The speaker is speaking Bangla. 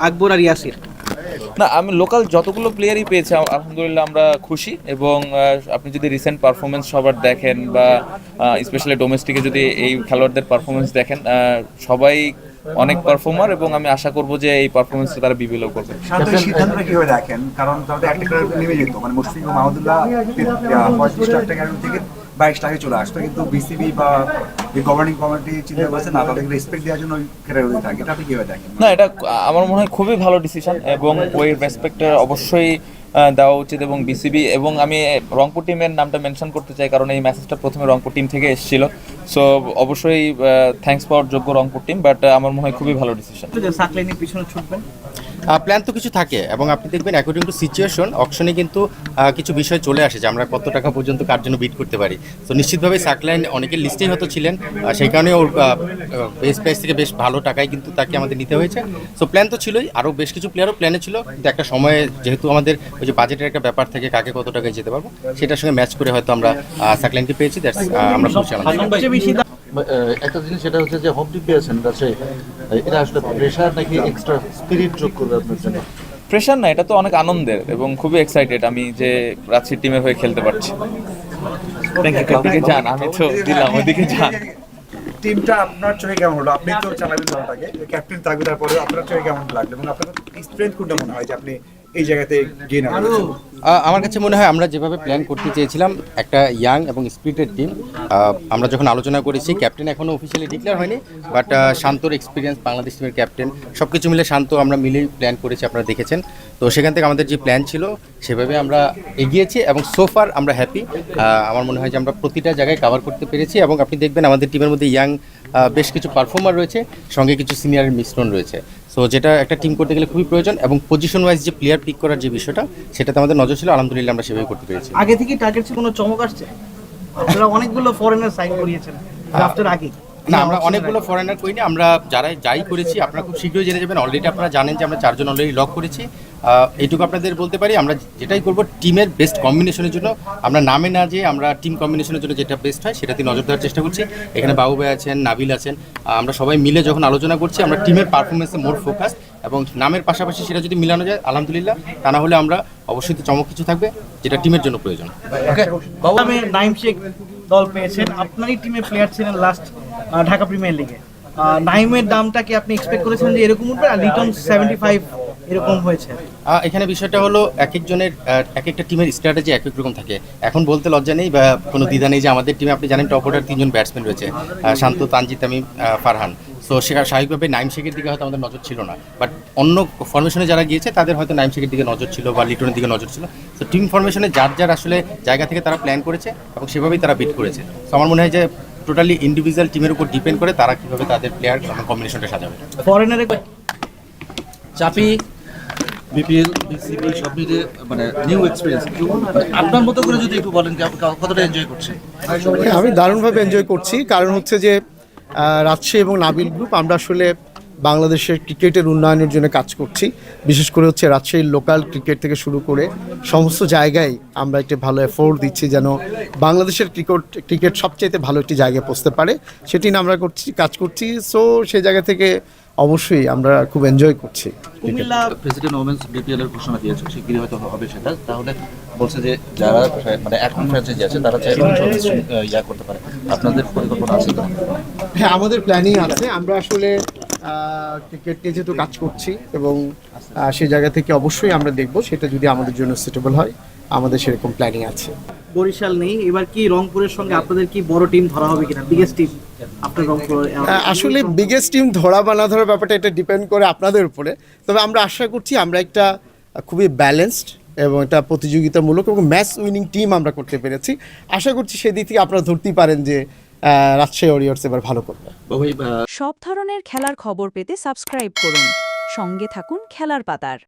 আকবর আর ইয়াসির? না, আমি লোকাল যতগুলো প্লেয়ারই পেয়েছি আলহামদুলিল্লাহ আমরা খুশি। এবং আপনি যদি রিসেন্ট পারফরমেন্স সবার দেখেন বা স্পেশালি ডোমেস্টিকে যদি এই খেলোয়াড়দের পারফরমেন্স দেখেন, সবাই অনেক পারফর্মার এবং আমি আশা করব যে এই পারফরমেন্সটা তারা বিবিএলও করবে। সিদ্ধান্তটা কিভাবে দেখেন? কারণ তাদের একটা করে নেমে যেত, মানে মুশফিক ও মাহমুদুল্লাহ 35 টাকা থেকে 22 টাকায় চলে আসতো, কিন্তু বিসিবি বা গভর্নিং কমিটি চিন্তা করছে না, তাদেরকে রেসপেক্ট দেওয়ার জন্য খেলাধুলা থাকে। এটা আপনি কিভাবে দেখেন? না, এটা আমার মনে হয় খুবই ভালো ডিসিশন এবং ওই রেসপেক্টটা অবশ্যই দেওয়া উচিত। এবং বিসিবি এবং আমি রংপুর টিমের নামটা মেনশন করতে চাই কারণ এই মেসেজটা প্রথমে রংপুর টিম থেকে এসেছিল। সো অবশ্যই থ্যাঙ্কস পাওয়ার যোগ্য রংপুর টিম, বাট আমার মনে হয় খুবই ভালো ডিসিশন। সাকলাইনের পিছনে ছুটবেন? প্ল্যান তো কিছু থাকে এবং আপনি দেখবেন অ্যাকর্ডিং টু সিচুয়েশন অকশনে কিন্তু কিছু বিষয় চলে আসে যে আমরা কত টাকা পর্যন্ত কার জন্য বিড করতে পারি। তো নিশ্চিতভাবে সাকলাইন অনেকের লিস্টেই হয়তো ছিলেন, সেই কারণে ওর বেস প্রাইস থেকে বেশ ভালো টাকায় কিন্তু তাকে আমাদের নিতে হয়েছে। সো প্ল্যান তো ছিলই, আরও বেশ কিছু প্লেয়ারও প্ল্যানে ছিল, কিন্তু একটা সময়ে যেহেতু আমাদের ওই যে বাজেটের একটা ব্যাপার থেকে কাকে কত টাকায় যেতে পারবো সেটার সঙ্গে ম্যাচ করে হয়তো আমরা সাকলাইনকে পেয়েছি। আমরা খুশি। একটা জিনিস সেটা হচ্ছে যে হোম টিম পেয়েছেন, এটা আসলে প্রেশার নাকি এক্সট্রা স্পিরিট যোগ করবে আপনার জন্য? প্রেশার না, এটা তো অনেক আনন্দের এবং খুবই এক্সাইটেড আমি যে রাজশাহী টিমের হয়ে খেলতে পারছি। ওদিকে যান, আমি তো দিলাম, ওদিকে যান। টিমটা আপনার চোখে কেমন হলো? আপনি তো চালাবেন দলটাকে, ক্যাপ্টেন থাকবে, তারপরে আপনার চোখে কেমন লাগলো এবং আপনার স্ট্রেংথ কোনটা মনে হয় যে আপনি এই জায়গাতে গিয়ে না? আমার কাছে মনে হয় আমরা যেভাবে প্ল্যান করতে চেয়েছিলাম একটা ইয়াং এবং স্পিরিটেড টিম, আমরা যখন আলোচনা করেছি, ক্যাপ্টেন এখনও অফিসিয়ালি ডিক্লেয়ার হয়নি, বাট শান্তর এক্সপিরিয়েন্স, বাংলাদেশ টিমের ক্যাপ্টেন, সব কিছু মিলে শান্ত আমরা মিলেই প্ল্যান করেছি, আপনারা দেখেছেন। তো সেখান থেকে আমাদের যে প্ল্যান ছিল সেভাবে আমরা এগিয়েছি এবং সোফার আমরা হ্যাপি। আমার মনে হয় যে আমরা প্রতিটা জায়গায় কভার করতে পেরেছি এবং আপনি দেখবেন আমাদের টিমের মধ্যে ইয়াং বেশ কিছু পারফর্মার রয়েছে, সঙ্গে কিছু সিনিয়রের মিশ্রণ রয়েছে। সো যেটা একটা টিম করতে গেলে খুবই প্রয়োজন এবং পজিশন ওয়াইজ যে প্লেয়ার পিক করার যে বিষয়টা সেটাতে আমাদের নজর ছিল, আলহামদুলিল্লাহ আমরা সেভাবে করতে পেরেছি। আগে থেকে টার্গেট কোনো চমক আসছে? আপনারা অনেকগুলো ফরেনার সাইন করিয়েছেন ড্রাফটের আগে। না, আমরা অনেকগুলো ফরেনার করিনি, আমরা যাই করেছি আপনারা খুব শীঘ্রই জেনে যাবেন। অলরেডি আপনারা জানেন যে আমরা 4 জন অলরেডি লক করেছি। এইটুকু আপনাদের বলতে পারি, আমরা যেটাই করব টিমের বেস্ট কম্বিনেশনের জন্য, আমরা নামে না যে আমরা টিম কম্বিনেশনের জন্য যেটা বেস্ট হয় সেটাতে নজর দেওয়ার চেষ্টা করছি। এখানে বাবু ভাই আছেন, নাবিল আছেন, আমরা সবাই মিলে যখন আলোচনা করছি আমরা টিমের পারফরমেন্সে মোর ফোকাস এবং নামের পাশাপাশি সেটা যদি মিলানো যায় আলহামদুলিল্লাহ, তা না হলে আমরা অবশ্যই চমক কিছু থাকবে যেটা টিমের জন্য প্রয়োজন। আমি নাইম শেখ দল পেয়েছেন, আপনারই টিমে প্লেয়ার ছিলেন লাস্ট ঢাকা প্রিমিয়ার লিগে। নাইমের দামটা কি আপনি এক্সপেক্ট করেছেন যে এরকম উঠবে, আর রিটার্ন 75 এরকম হয়েছে? এখানে বিষয়টা হলো এক একজনের এক একটা টিমের স্ট্র্যাটেজি এক এক রকম থাকে। এখন বলতে লজ্জা নেই বা কোনো দ্বিধা নেই যে আমাদের টিমে আপনি জানেন টপ অর্ডার 3 জন ব্যাটসম্যান রয়েছে, শান্ত, তানজিদ, তামিম, ফারহান। সো সেটা স্বাভাবিকভাবে নাইম শেখের দিকে হয়তো আমাদের নজর ছিল না, বাট অন্য ফরমেশনে যারা গিয়েছে তাদের হয়তো নাইম শেখের দিকে নজর ছিল বা লিটনের দিকে নজর ছিল। সো টিম ফরমেশনে যার আসলে জায়গা থেকে তারা প্ল্যান করেছে এবং সেভাবেই তারা বিট করেছে। সো আমার মনে হয় যে টোটালি ইন্ডিভিজুয়াল টিমের উপর ডিপেন্ড করে তারা কীভাবে তাদের প্লেয়ার কম্বিনেশনটা সাজাবে। ফরেনারে চাপি, বিপিএল, বিসিবি সব মিলিয়ে মানে নিউ এক্সপিরিয়েন্স, আপনার মতো করে যদি একটু বলেন যে আপনি কতটা এনজয় করছেন? আমি দারুণভাবে এনজয় করছি, কারণ হচ্ছে যে রাজশাহী এবং নাবিল গ্রুপ আমরা আসলে বাংলাদেশের ক্রিকেটের উন্নয়নের জন্য কাজ করছি। বিশেষ করে হচ্ছে রাজশাহীর লোকাল ক্রিকেট থেকে শুরু করে সমস্ত জায়গায় আমরা একটা ভালো এফোর্ট দিচ্ছি যেন বাংলাদেশের ক্রিকেট সবচেয়ে ভালো একটি জায়গায় পৌঁছতে পারে, সেটি নিয়ে আমরা কাজ করছি। সো সেই জায়গা থেকে অবশ্যই আমরা খুব এনজয় করছি। প্রেসিডেন্ট ওমেন্স বিপিএল এর ঘোষণা দিয়েছে, শিগগিরই হয়তো হবে সেটা। তাহলে বলছে যে যারা মানে এখন ফ্র্যাঞ্চাইজি আছে তারা চাইলে করতে পারে, আপনাদের পরিকল্পনা আছে? হ্যাঁ, আমাদের প্ল্যানিং আছে। আমরা আসলে ক্রিকেট নিয়ে যেহেতু কাজ করছি এবং সেই জায়গা থেকে অবশ্যই আমরা দেখব সেটা যদি আমাদের জন্য সুটেবল হয়, আমাদের সেরকম প্ল্যানিং আছে। বরিশাল নেই, এবার কি রংপুরের সঙ্গে আপনাদের কি বড় টিম ধরা হবে কিনা? বিগেস্ট টিম আপনার রংপুর? আসলে বিগেস্ট টিম ধরা বা না ধরার ব্যাপারটা এটা ডিপেন্ড করে আপনাদের উপরে। তবে আমরা আশা করছি আমরা একটা খুবই ব্যালেন্সড এবং একটা প্রতিযোগিতামূলক এবং ম্যাচ উইনিং টিম আমরা করতে পেরেছি। আশা করছি সেদিক থেকে আপনারা ধরতেই পারেন যে রাজশাহী ওয়ারিয়র্স এবার ভালো করবে। সব ধরনের খেলার খবর পেতে সাবস্ক্রাইব করুন, সঙ্গে থাকুন খেলার পাতার।